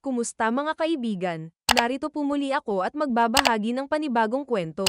Kumusta mga kaibigan? Narito po muli ako at magbabahagi ng panibagong kwento.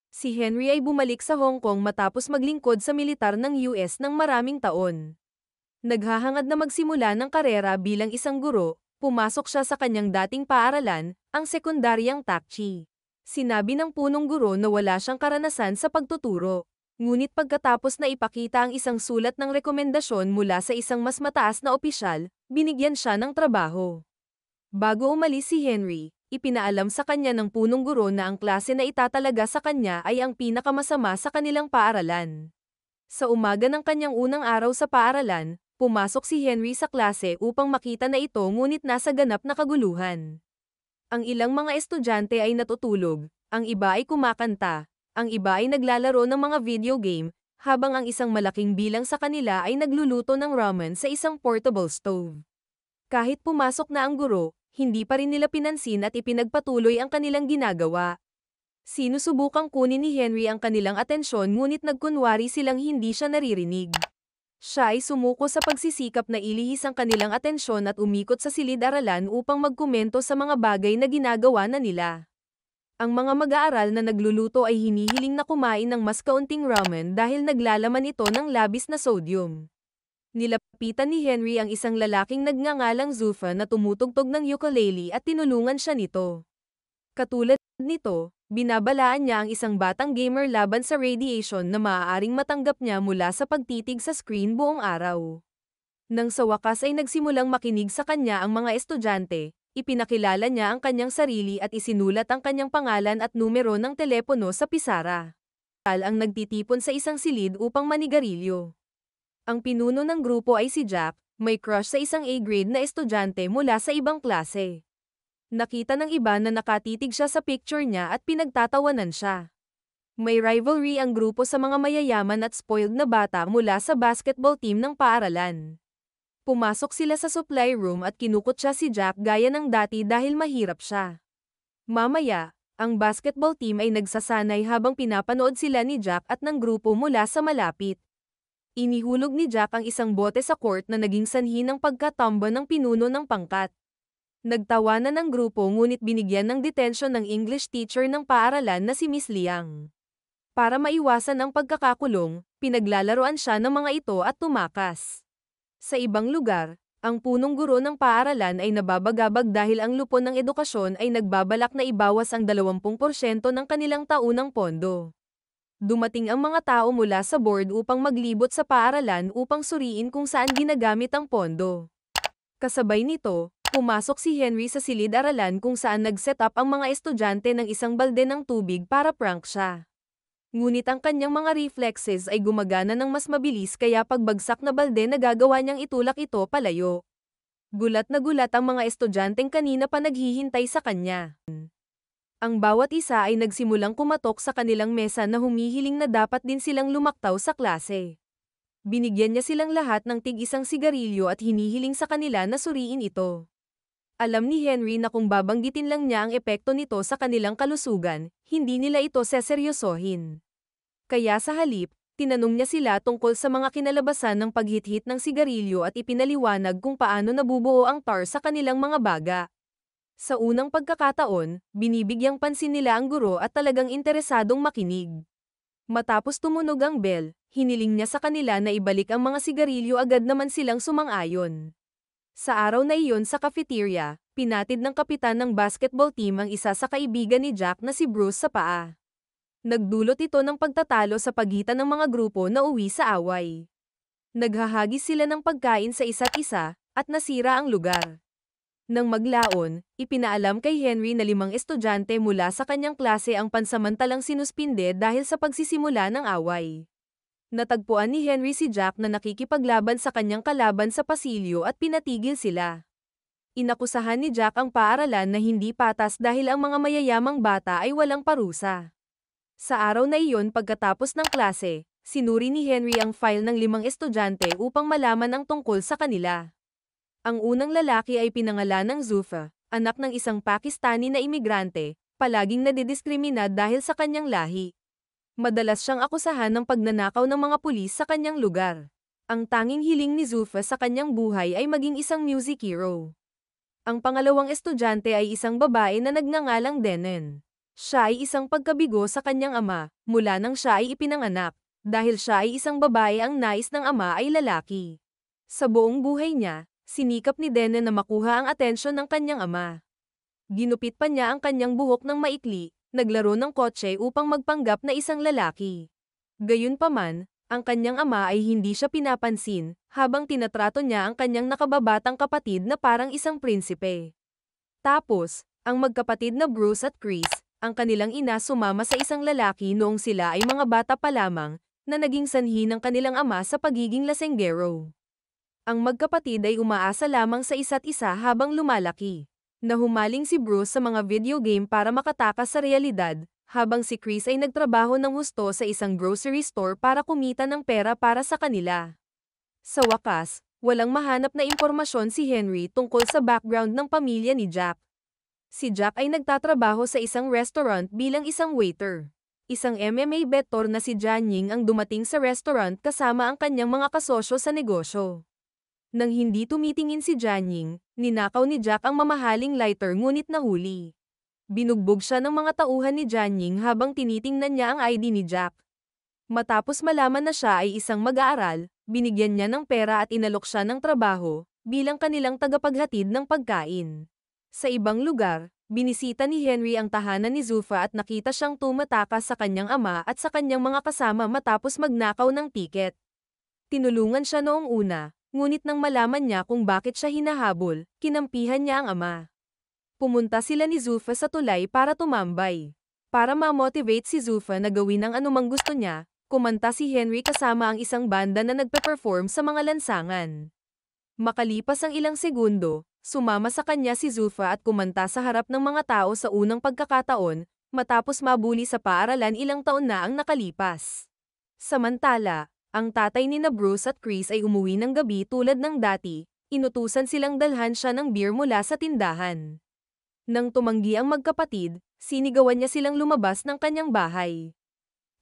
Si Henry ay bumalik sa Hong Kong matapos maglingkod sa militar ng US ng maraming taon. Naghahangad na magsimula ng karera bilang isang guro, pumasok siya sa kanyang dating paaralan, ang sekundaryang Takchi. Sinabi ng punong guro na wala siyang karanasan sa pagtuturo. Ngunit pagkatapos na ipakita ang isang sulat ng rekomendasyon mula sa isang mas mataas na opisyal, binigyan siya ng trabaho. Bago umalis si Henry, ipinaalam sa kanya ng punong guro na ang klase na itatalaga sa kanya ay ang pinakamasama sa kanilang paaralan. Sa umaga ng kanyang unang araw sa paaralan, pumasok si Henry sa klase upang makita na ito ngunit nasa ganap na kaguluhan. Ang ilang mga estudyante ay natutulog, ang iba ay kumakanta, ang iba ay naglalaro ng mga video game, habang ang isang malaking bilang sa kanila ay nagluluto ng ramen sa isang portable stove. Kahit pumasok na ang guro, hindi pa rin nila pinansin at ipinagpatuloy ang kanilang ginagawa. Sinusubukang kunin ni Henry ang kanilang atensyon ngunit nagkunwari silang hindi siya naririnig. Siya ay sumuko sa pagsisikap na ilihis ang kanilang atensyon at umikot sa silid-aralan upang magkomento sa mga bagay na ginagawa na nila. Ang mga mag-aaral na nagluluto ay hinihiling na kumain ng mas kaunting ramen dahil naglalaman ito ng labis na sodium. Nilapitan ni Henry ang isang lalaking nagngangalang Zufa na tumutugtog ng ukulele at tinulungan siya nito. Katulad nito, binabalaan niya ang isang batang gamer laban sa radiation na maaaring matanggap niya mula sa pagtitig sa screen buong araw. Nang sa wakas ay nagsimulang makinig sa kanya ang mga estudyante, ipinakilala niya ang kanyang sarili at isinulat ang kanyang pangalan at numero ng telepono sa pisara. Ang nagtitipon sa isang silid upang manigarilyo. Ang pinuno ng grupo ay si Jack, may crush sa isang A-grade na estudyante mula sa ibang klase. Nakita ng iba na nakatitig siya sa picture niya at pinagtatawanan siya. May rivalry ang grupo sa mga mayayaman at spoiled na bata mula sa basketball team ng paaralan. Pumasok sila sa supply room at kinukutya si Jack gaya ng dati dahil mahirap siya. Mamaya, ang basketball team ay nagsasanay habang pinapanood sila ni Jack at ng grupo mula sa malapit. Inihulog ni Jack ang isang bote sa court na naging sanhi ng pagkatomba ng pinuno ng pangkat. Nagtawanan ng grupo ngunit binigyan ng detention ng English teacher ng paaralan na si Miss Liang. Para maiwasan ang pagkakakulong, pinaglalaroan siya ng mga ito at tumakas. Sa ibang lugar, ang punong guro ng paaralan ay nababagabag dahil ang lupon ng edukasyon ay nagbabalak na ibawas ang 20% ng kanilang taunang pondo. Dumating ang mga tao mula sa board upang maglibot sa paaralan upang suriin kung saan ginagamit ang pondo. Kasabay nito, pumasok si Henry sa silid-aralan kung saan nag-set up ang mga estudyante ng isang balde ng tubig para prank siya. Ngunit ang kanyang mga reflexes ay gumagana ng mas mabilis kaya pagbagsak na balde nagagawa niyang itulak ito palayo. Gulat na gulat ang mga estudyanteng kanina pa naghihintay sa kanya. Ang bawat isa ay nagsimulang kumatok sa kanilang mesa na humihiling na dapat din silang lumaktaw sa klase. Binigyan niya silang lahat ng tig-isang sigarilyo at hinihiling sa kanila na suriin ito. Alam ni Henry na kung babanggitin lang niya ang epekto nito sa kanilang kalusugan, hindi nila ito seseryosohin. Kaya sa halip, tinanong niya sila tungkol sa mga kinalabasan ng paghit-hit ng sigarilyo at ipinaliwanag kung paano nabubuo ang tar sa kanilang mga baga. Sa unang pagkakataon, binibigyang pansin nila ang guro at talagang interesadong makinig. Matapos tumunog ang bell, hiniling niya sa kanila na ibalik ang mga sigarilyo agad naman silang sumang-ayon. Sa araw na iyon sa cafeteria, pinatid ng kapitan ng basketball team ang isa sa kaibigan ni Jack na si Bruce sa paa. Nagdulot ito ng pagtatalo sa pagitan ng mga grupo na uwi sa away. Naghahagis sila ng pagkain sa isa't isa, at nasira ang lugar. Nang maglaon, ipinaalam kay Henry na 5 estudyante mula sa kanyang klase ang pansamantalang sinuspinde dahil sa pagsisimula ng away. Natagpuan ni Henry si Jack na nakikipaglaban sa kanyang kalaban sa pasilyo at pinatigil sila. Inakusahan ni Jack ang paaralan na hindi patas dahil ang mga mayayamang bata ay walang parusa. Sa araw na iyon pagkatapos ng klase, sinuri ni Henry ang file ng 5 estudyante upang malaman ang tungkol sa kanila. Ang unang lalaki ay pinangalanang Zufa, anak ng isang Pakistani na imigrante, palaging nadidiskrimina dahil sa kanyang lahi. Madalas siyang akusahan ng pagnanakaw ng mga pulis sa kanyang lugar. Ang tanging hiling ni Zufa sa kanyang buhay ay maging isang music hero. Ang pangalawang estudyante ay isang babae na nagngangalang Denen. Siya ay isang pagkabigo sa kanyang ama, mula nang siya ay ipinanganak, dahil siya ay isang babae ang nais ng ama ay lalaki. Sa buong buhay niya, sinikap ni Denen na makuha ang atensyon ng kanyang ama. Ginupit pa niya ang kanyang buhok ng maikli, naglaro ng kotse upang magpanggap na isang lalaki. Gayunpaman, ang kanyang ama ay hindi siya pinapansin, habang tinatrato niya ang kanyang nakababatang kapatid na parang isang prinsipe. Tapos, ang magkapatid na Bruce at Chris, ang kanilang ina sumama sa isang lalaki noong sila ay mga bata pa lamang, na naging sanhi ng kanilang ama sa pagiging lasenggero. Ang magkapatid ay umaasa lamang sa isa't isa habang lumalaki. Nahumaling si Bruce sa mga video game para makatakas sa realidad, habang si Chris ay nagtrabaho ng husto sa isang grocery store para kumita ng pera para sa kanila. Sa wakas, walang mahanap na impormasyon si Henry tungkol sa background ng pamilya ni Jack. Si Jack ay nagtatrabaho sa isang restaurant bilang isang waiter. Isang MMA veteran na si Jianying ang dumating sa restaurant kasama ang kanyang mga kasosyo sa negosyo. Nang hindi tumitingin si Jianying, ninakaw ni Jack ang mamahaling lighter ngunit nahuli. Binugbog siya ng mga tauhan ni Jianying habang tinitingnan niya ang ID ni Jack. Matapos malaman na siya ay isang mag-aaral, binigyan niya ng pera at inalok siya ng trabaho, bilang kanilang tagapaghatid ng pagkain. Sa ibang lugar, binisita ni Henry ang tahanan ni Zufa at nakita siyang tumatakas sa kanyang ama at sa kanyang mga kasama matapos magnakaw ng tiket. Tinulungan siya noong una, ngunit nang malaman niya kung bakit siya hinahabol, kinampihan niya ang ama. Pumunta sila ni Zufa sa tulay para tumambay. Para ma-motivate si Zufa na gawin ang anumang gusto niya, kumanta si Henry kasama ang isang banda na nagpe-perform sa mga lansangan. Makalipas ang ilang segundo, sumama sa kanya si Zufa at kumanta sa harap ng mga tao sa unang pagkakataon, matapos mabuli sa paaralan ilang taon na ang nakalipas. Samantala, ang tatay ni na Bruce at Chris ay umuwi ng gabi tulad ng dati, inutusan silang dalhan siya ng beer mula sa tindahan. Nang tumanggi ang magkapatid, sinigawan niya silang lumabas ng kanyang bahay.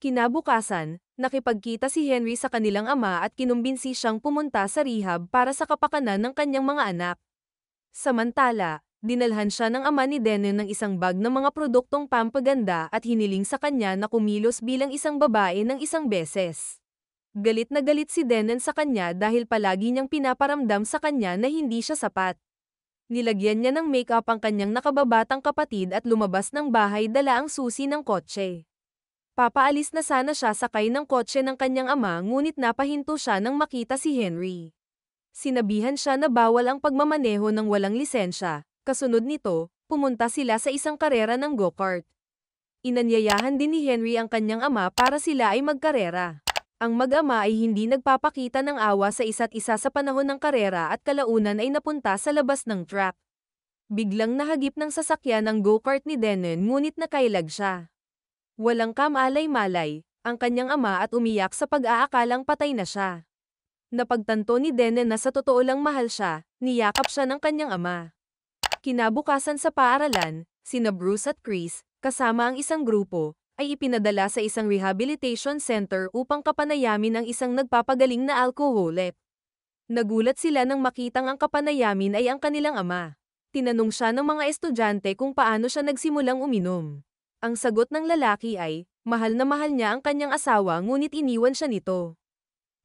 Kinabukasan, nakipagkita si Henry sa kanilang ama at kinumbinsi siyang pumunta sa rehab para sa kapakanan ng kanyang mga anak. Samantala, dinalhan siya ng ama ni Denen ng isang bag ng mga produktong pampaganda at hiniling sa kanya na kumilos bilang isang babae ng isang beses. Galit na galit si Denen sa kanya dahil palagi niyang pinaparamdam sa kanya na hindi siya sapat. Nilagyan niya ng make-up ang kanyang nakababatang kapatid at lumabas ng bahay dala ang susi ng kotse. Papaalis na sana siya sakay ng kotse ng kanyang ama ngunit napahinto siya nang makita si Henry. Sinabihan siya na bawal ang pagmamaneho ng walang lisensya, kasunod nito, pumunta sila sa isang karera ng go-kart. Inanyayahan din ni Henry ang kanyang ama para sila ay magkarera. Ang mag-ama ay hindi nagpapakita ng awa sa isa't isa sa panahon ng karera at kalaunan ay napunta sa labas ng track. Biglang nahagip ng sasakyan ang go-kart ni Denen ngunit nakailag siya. Walang kamalay-malay, ang kanyang ama at umiyak sa pag-aakalang patay na siya. Napagtanto ni Denen na sa totoo lang mahal siya, niyakap siya ng kanyang ama. Kinabukasan sa paaralan, sina Bruce at Chris, kasama ang isang grupo, ay ipinadala sa isang rehabilitation center upang kapanayamin ang isang nagpapagaling na alcoholic. Nagulat sila nang makitang ang kapanayamin ay ang kanilang ama. Tinanong siya ng mga estudyante kung paano siya nagsimulang uminom. Ang sagot ng lalaki ay, mahal na mahal niya ang kanyang asawa ngunit iniwan siya nito.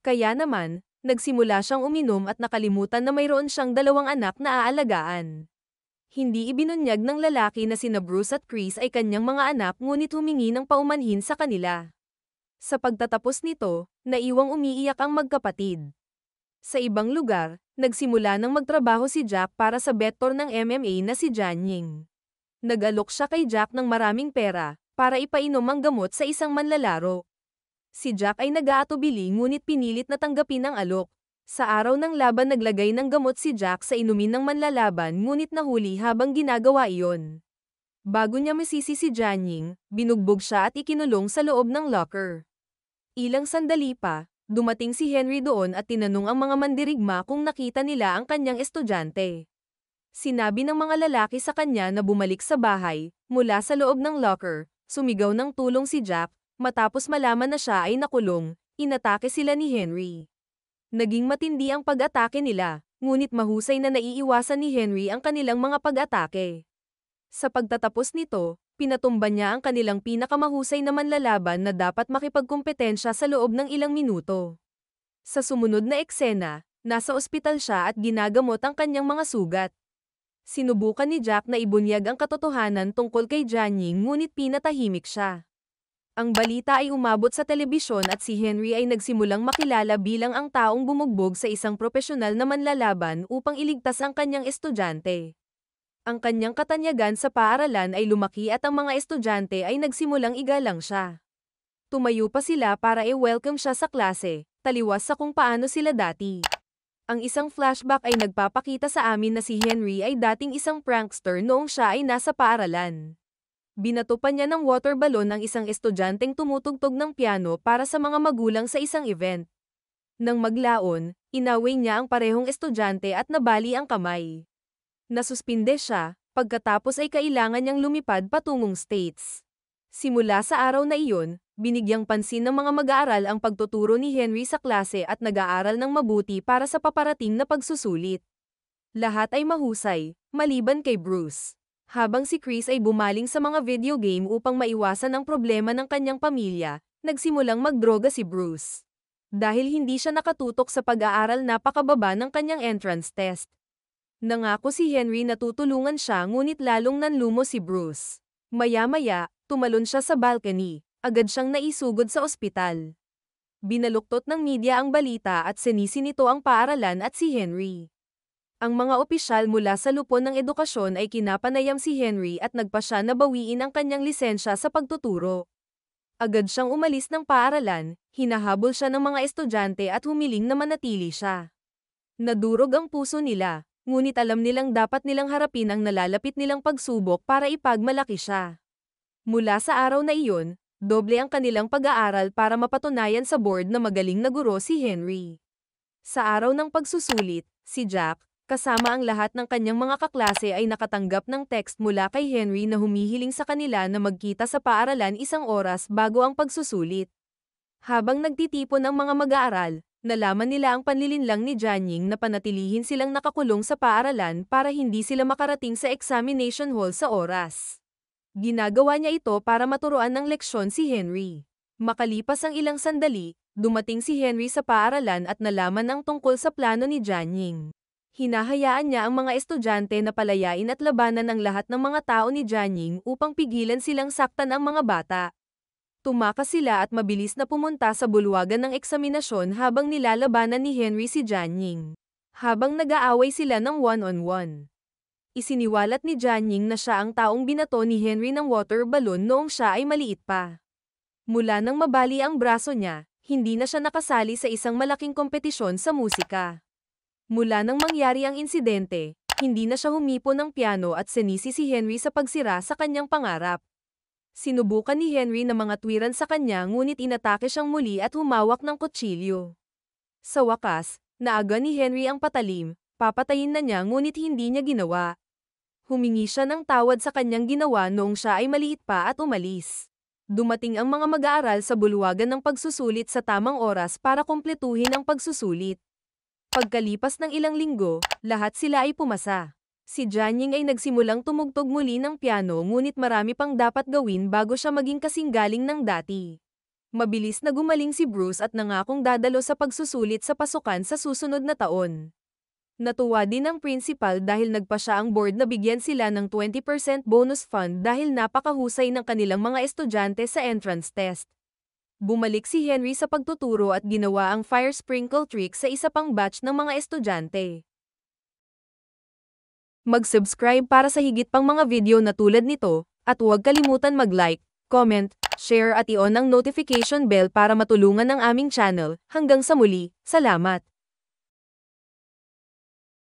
Kaya naman, nagsimula siyang uminom at nakalimutan na mayroon siyang 2 anak na aalagaan. Hindi ibinunyag ng lalaki na sina Bruce at Chris ay kanyang mga anak ngunit humingi ng paumanhin sa kanila. Sa pagtatapos nito, naiwang umiiyak ang magkapatid. Sa ibang lugar, nagsimula ng magtrabaho si Jack para sa veteran ng MMA na si Jianying. Nag-alok siya kay Jack ng maraming pera, para ipainom ang gamot sa isang manlalaro. Si Jack ay nag-aatubili ngunit pinilit na tanggapin ang alok. Sa araw ng laban naglagay ng gamot si Jack sa inumin ng manlalaban ngunit nahuli habang ginagawa iyon. Bago niya masisi si Jianying, binugbog siya at ikinulong sa loob ng locker. Ilang sandali pa, dumating si Henry doon at tinanong ang mga mandirigma kung nakita nila ang kanyang estudyante. Sinabi ng mga lalaki sa kanya na bumalik sa bahay, mula sa loob ng locker, sumigaw ng tulong si Jack, matapos malaman na siya ay nakulong, inatake sila ni Henry. Naging matindi ang pag-atake nila, ngunit mahusay na naiiwasan ni Henry ang kanilang mga pag-atake. Sa pagtatapos nito, pinatumba niya ang kanilang pinakamahusay na manlalaban na dapat makipagkumpetensya sa loob ng ilang minuto. Sa sumunod na eksena, nasa ospital siya at ginagamot ang kanyang mga sugat. Sinubukan ni Jack na ibunyag ang katotohanan tungkol kay Jianying ngunit pinatahimik siya. Ang balita ay umabot sa telebisyon at si Henry ay nagsimulang makilala bilang ang taong bumugbog sa isang propesyonal na manlalaban upang iligtas ang kanyang estudyante. Ang kanyang katanyagan sa paaralan ay lumaki at ang mga estudyante ay nagsimulang igalang siya. Tumayo pa sila para i-welcome siya sa klase, taliwas sa kung paano sila dati. Ang isang flashback ay nagpapakita sa amin na si Henry ay dating isang prankster noong siya ay nasa paaralan. Binato pa niya ng water balloon ang isang estudyanteng tumutugtog ng piano para sa mga magulang sa isang event. Nang maglaon, inaway niya ang parehong estudyante at nabali ang kamay. Nasuspinde siya, pagkatapos ay kailangan niyang lumipad patungong States. Simula sa araw na iyon, binigyang pansin ng mga mag-aaral ang pagtuturo ni Henry sa klase at nag-aaral ng mabuti para sa paparating na pagsusulit. Lahat ay mahusay, maliban kay Bruce. Habang si Chris ay bumaling sa mga video game upang maiwasan ang problema ng kanyang pamilya, nagsimulang magdroga si Bruce. Dahil hindi siya nakatutok sa pag-aaral, napakababa ng kanyang entrance test. Nangako si Henry na tutulungan siya ngunit lalong nanlumo si Bruce. Maya-maya, tumalon siya sa balcony. Agad siyang naisugod sa ospital. Binaluktot ng media ang balita at sinisi nito ang paaralan at si Henry. Ang mga opisyal mula sa lupon ng edukasyon ay kinapanayam si Henry at nagpa siya na bawiin ang kanyang lisensya sa pagtuturo. Agad siyang umalis ng paaralan, hinahabol siya ng mga estudyante at humiling na manatili siya. Nadurog ang puso nila, ngunit alam nilang dapat nilang harapin ang nalalapit nilang pagsubok para ipagmalaki siya. Mula sa araw na iyon, doble ang kanilang pag-aaral para mapatunayan sa board na magaling na guro si Henry. Sa araw ng pagsusulit, si Jack, kasama ang lahat ng kanyang mga kaklase ay nakatanggap ng text mula kay Henry na humihiling sa kanila na magkita sa paaralan 1 oras bago ang pagsusulit. Habang nagtitipon ang mga mag-aaral, nalaman nila ang panlilinlang ni Jianying na panatilihin silang nakakulong sa paaralan para hindi sila makarating sa examination hall sa oras. Ginagawa niya ito para maturuan ng leksyon si Henry. Makalipas ang ilang sandali, dumating si Henry sa paaralan at nalaman ang tungkol sa plano ni Jianying. Hinahayaan niya ang mga estudyante na palayain at labanan ang lahat ng mga tao ni Jianying upang pigilan silang saktan ang mga bata. Tumakas sila at mabilis na pumunta sa bulwagan ng eksaminasyon habang nilalabanan ni Henry si Jianying. Habang nag-aaway sila ng one-on-one. Isiniwalat ni Jianying na siya ang taong binato ni Henry ng water balloon noong siya ay maliit pa. Mula nang mabali ang braso niya, hindi na siya nakasali sa isang malaking kompetisyon sa musika. Mula nang mangyari ang insidente, hindi na siya humipo ng piano at sinisi si Henry sa pagsira sa kanyang pangarap. Sinubukan ni Henry na mga tuwiran sa kanya ngunit inatake siyang muli at humawak ng kutsilyo. Sa wakas, naaga ni Henry ang patalim, papatayin na niya ngunit hindi niya ginawa. Humingi siya ng tawad sa kanyang ginawa noong siya ay maliit pa at umalis. Dumating ang mga mag-aaral sa bulwagan ng pagsusulit sa tamang oras para kumpletuhin ang pagsusulit. Pagkalipas ng ilang linggo, lahat sila ay pumasa. Si Jianying ay nagsimulang tumugtog muli ng piano ngunit marami pang dapat gawin bago siya maging kasing galing ng dati. Mabilis na gumaling si Bruce at nangakong dadalo sa pagsusulit sa pasukan sa susunod na taon. Natuwa din ang principal dahil nagpa siya ang board na bigyan sila ng 20% bonus fund dahil napakahusay ng kanilang mga estudyante sa entrance test. Bumalik si Henry sa pagtuturo at ginawa ang fire sprinkle trick sa isa pang batch ng mga estudyante. Mag-subscribe para sa higit pang mga video na tulad nito, at huwag kalimutan mag-like, comment, share at i-on ang notification bell para matulungan ang aming channel. Hanggang sa muli, salamat!